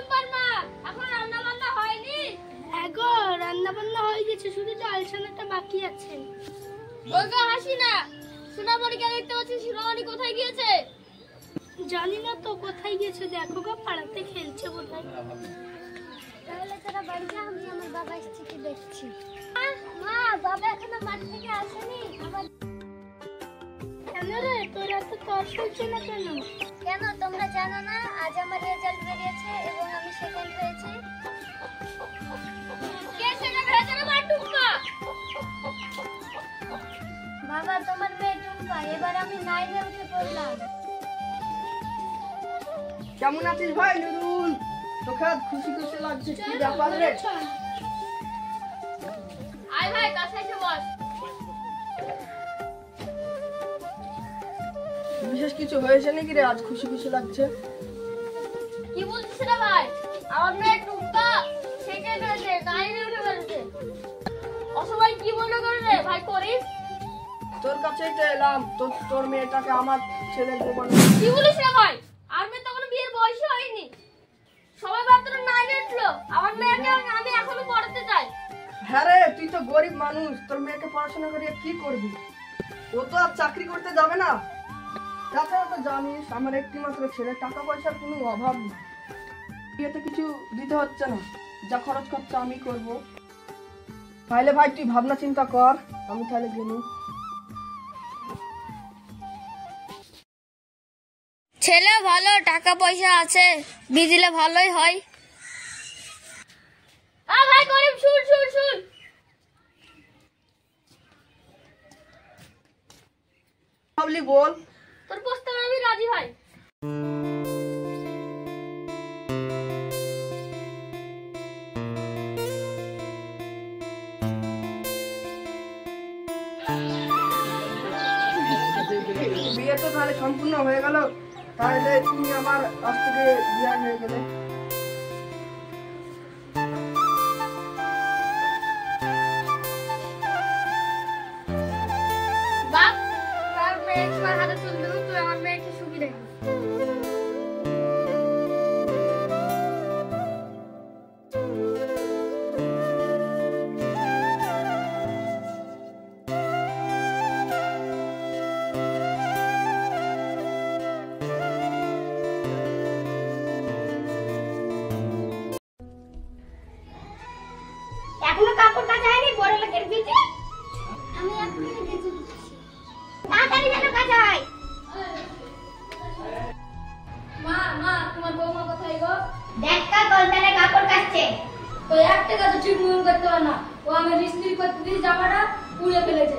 টুম্পার মা, এখন রান্না বান্না হয়নি? এগো রান্না বান্না হয়ে গেছে, শুধু ডাল ছানাটা বাকি আছে। ওগো হাসি না, সোনামণিকে দেখতে পাচ্ছি, সোনামণি কোথায় গিয়েছে? জানি না তো কোথায় গেছে, দেখো গো পাড়াতে খেলছে বোধহয়। তাহলে তোরা বাড়ি যা, আমি আমার বাবা এসেছে দেখছি। মা, বাবা এখনো মাঠ থেকে আসেনি। কেন রে, তোরা তো তর সইছে না কেন? কেন তোমরা জানো না, আজ আমার রেজাল্ট বেরিয়েছে এবং আমি সেকেন্ড হয়েছি। কে সেকেন্ড হয়েছে রে মা? টুম্পা। বাবা, তোমার মেয়ে টুম্পা, এবার আমি 9 এ উঠে পড়লাম। কেমন আছিস ভাই নুরুল? তোকে খুশি খুশি লাগছে, কি ব্যাপার রে? আয় ভাই, কাছে এসে বস। বিশেষ কিছু হয়েছে নাকি রে, আজ খুশি খুশি লাগছে? কি বলছিস রে ভাই? আমার মেয়ে টুম্পা সেকেন্ড হয়েছে, 9 এ উঠে পড়েছে। অসবাই কি মনে করে রে ভাই করিস? তোর কাছেই তো এলাম, তোর মেয়েটাকে আমার ছেলের প্রমাণ। কি বলিস রে ভাই? আর মেয়ে তখন বিয়ের বয়স হয়নি, সবাই মাত্র 9 এ উঠলো। আমার মেয়েকে আমি এখনো পড়াতে চাই। হ্যাঁ রে, তুই তো গরিব মানুষ, তোর মেয়েকে পড়াশোনা করিয়ে কি করবি? ও তো আর চাকরি করতে যাবে না। তাছাড়া তো জানিস আমার একটি মাত্র ছেলে, টাকা পয়সার কোনো অভাব নেই, বিয়েতে কিছু দিতে হচ্ছে না, যা খরচ খরচা আমি করব। তাহলে ভাই তুই ভাবনা চিন্তা কর, আমি তাহলে গেলু। ছেলে ভালো, টাকা পয়সা আছে, বিয়ে দিলে ভালোই হয়। ভাই করিম, শুন শুন শুন। ভাবলি বল। তোর প্রস্তাবে আমি রাজি ভাই। বিয়ে তো তাহলে সম্পূর্ণ হয়ে গেল, তাহলে তুমি আমার কাছ থেকে বিয়ে হয়ে গেলে। বাপ, তোর মেয়ে তোমার হাতে তুলে দেবো, তুই আমার মেয়েকে সুখী রাখিস। এখনো কাপড় কাচা হয়নি, বড় লোকের বিয়ে। আমি এখনই কেচে দিচ্ছি, তাড়াতাড়ি যেন কাচা হয়। মা মা, তোমার বৌমা কোথায় গো? দেখ কা কলতানে কাপড় কাচছে। তো একটা কাজ ঠিক মন করতে পারে না, ও আমি রিস্ত্রি করতে দিয়ে জামাটা পুড়ে ফেলেছে।